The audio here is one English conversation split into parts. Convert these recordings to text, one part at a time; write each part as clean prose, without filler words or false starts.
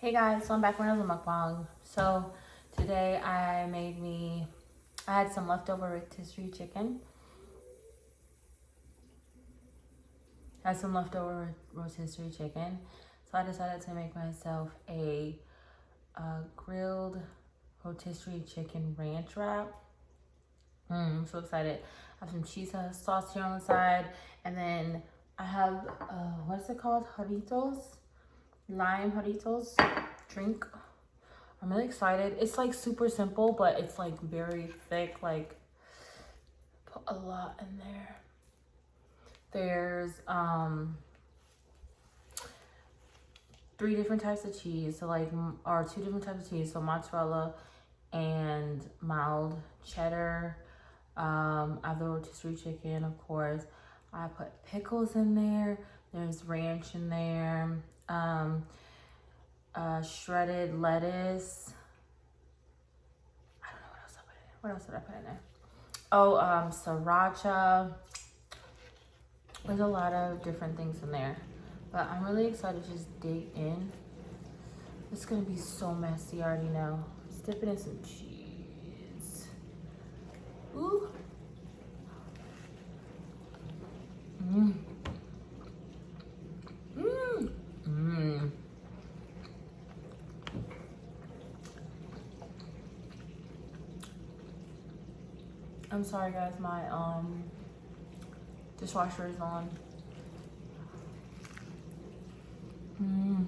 Hey guys, so I'm back with another mukbang. So today I had some leftover rotisserie chicken. So I decided to make myself a grilled rotisserie chicken ranch wrap. I'm so excited. I have some cheese sauce here on the side, and then I have what's it called? Lime Jarritos drink. I'm really excited. It's like super simple, but it's like very thick. Like, put a lot in there. There's three different types of cheese. Or two different types of cheese. So mozzarella and mild cheddar. I have the rotisserie chicken, of course. I put pickles in there. There's ranch in there. Shredded lettuce. I don't know what else I put in. What else did I put in there? Oh, sriracha. There's a lot of different things in there, but I'm really excited to just dig in. It's gonna be so messy, I already know. Let's dip it in some cheese. Ooh. Mmm. Mmm. Mmm. I'm sorry guys, my dishwasher is on. Mmm.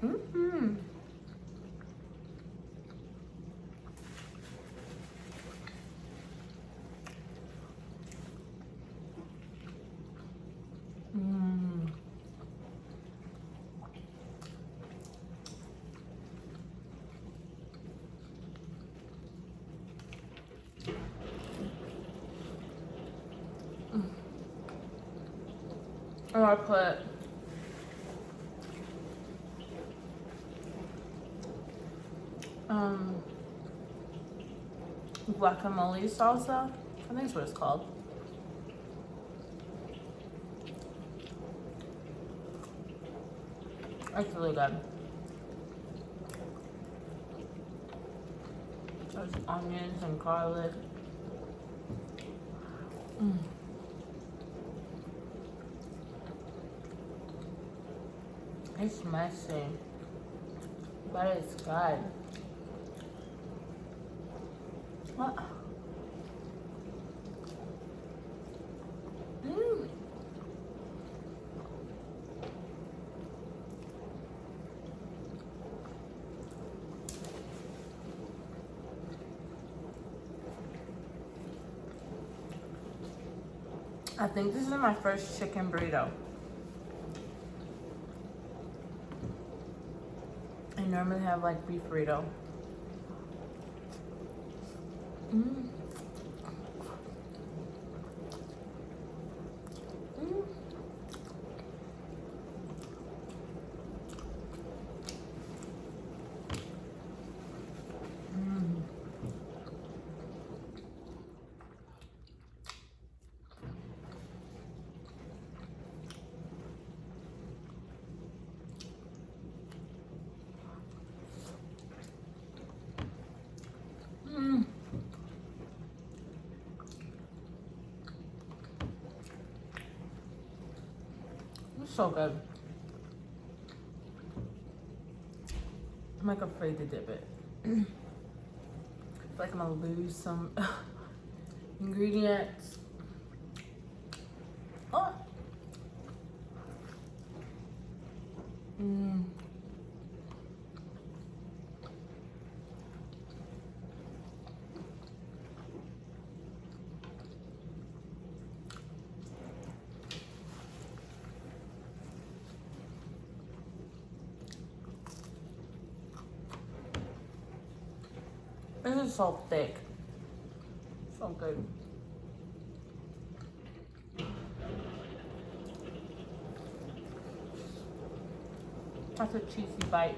Mmm. Mmm. Oh, I put guacamole salsa. I think that's what it's called. It's really good. There's onions and garlic. Mm. It's messy, but it's good. What? Mm. I think this is my first chicken burrito. I normally have like beef burrito. Mm. Mm. Mm. Mm. It's so good. I'm like afraid to dip it. I feel like I'm gonna lose some ingredients. Oh. Mm. This is so thick. So good. That's a cheesy bite.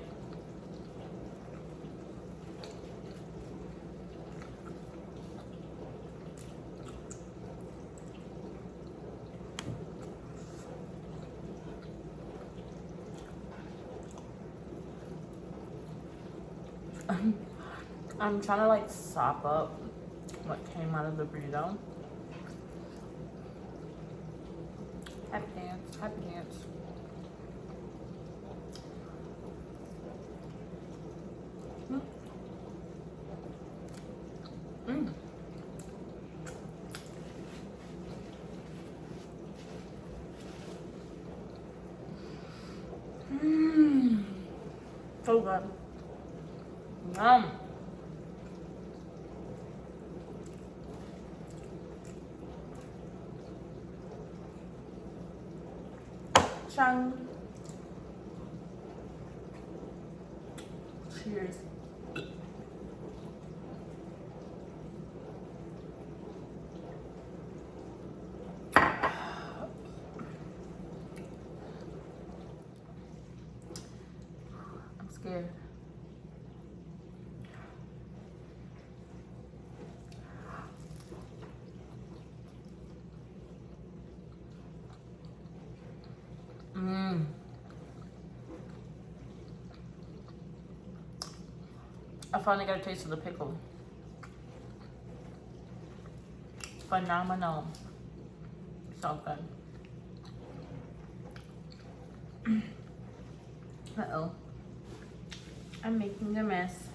I'm trying to like sop up what came out of the burrito. Happy dance, happy dance. Mm. Mm. Mm. So good. Yum. Chang. Cheers. I'm scared. Mmm. I finally got a taste of the pickle. Phenomenal. So good. Uh-oh. I'm making a mess.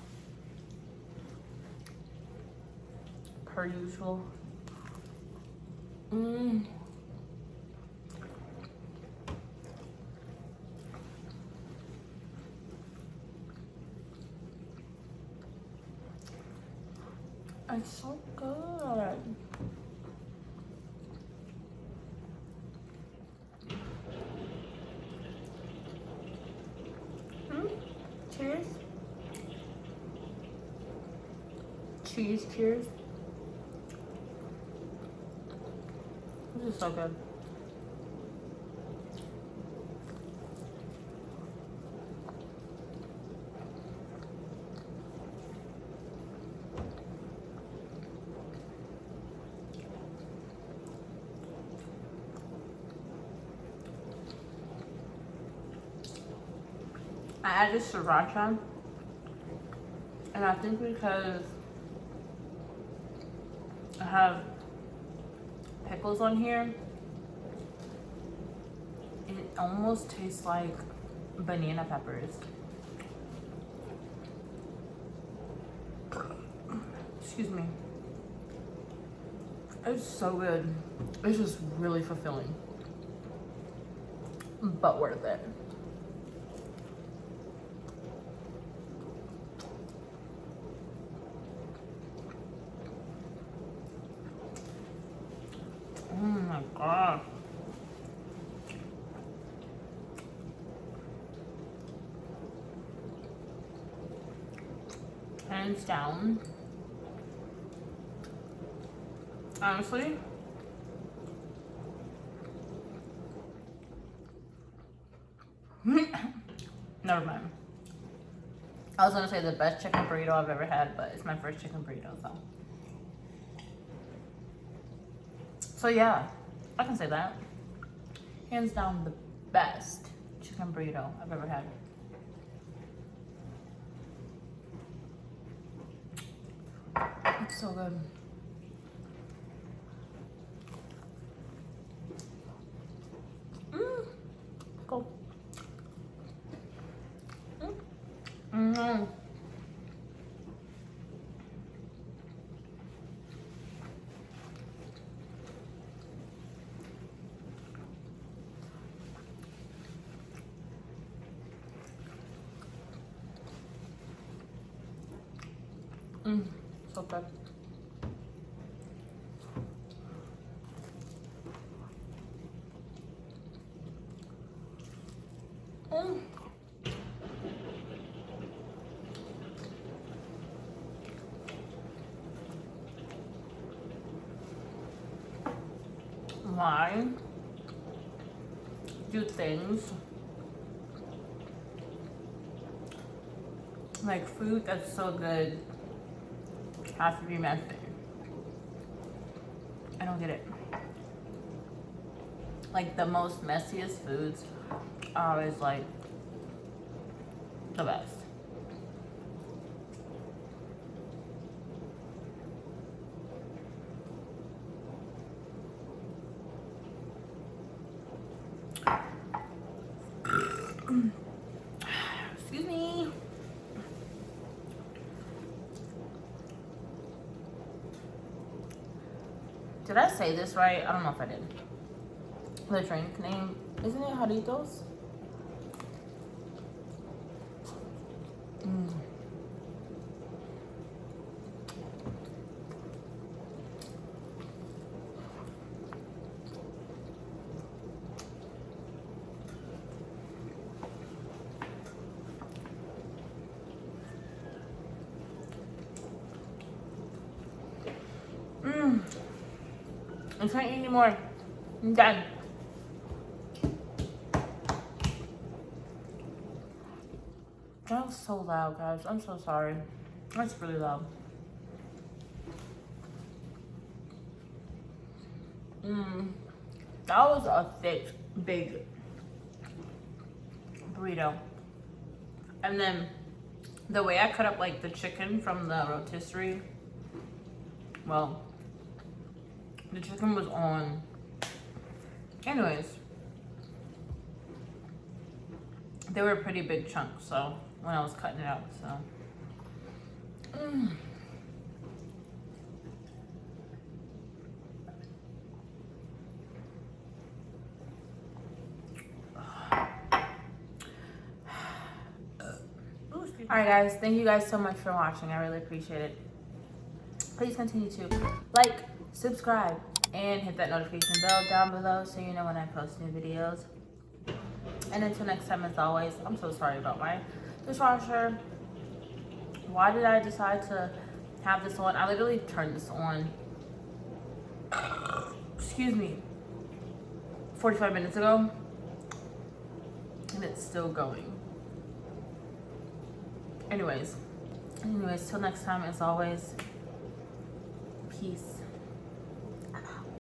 Per usual. Mmm. It's so good. Cheers. Cheese, cheers. This is so good. I added sriracha, and I think because I have pickles on here, it almost tastes like banana peppers. Excuse me. It's so good. It's just really fulfilling, but worth it. Oh my god. Hands down. Honestly, never mind. I was gonna say the best chicken burrito I've ever had, but it's my first chicken burrito, so. So yeah, I can say that. Hands down the best chicken burrito I've ever had. It's so good. Go. So good. Why do things like food that's so good have to be messy? I don't get it. Like the most messiest foods are always like the best. Excuse me. Did I say this right? I don't know if I did. The drink name, isn't it Jarritos? I can't eat anymore. I'm done. That was so loud, guys. I'm so sorry. That's really loud. That was a thick, big burrito. And then the way I cut up like the chicken from the rotisserie, well, the chicken was on. Anyways, they were pretty big chunks, so when I was cutting it out, so. Alright guys, thank you guys so much for watching. I really appreciate it. Please continue to like, subscribe, and hit that notification bell down below so you know when I post new videos. And until next time, as always, I'm so sorry about my dishwasher. Why did I decide to have this on? I literally turned this on, excuse me, 45 minutes ago, and it's still going. Anyways, till next time, as always, peace.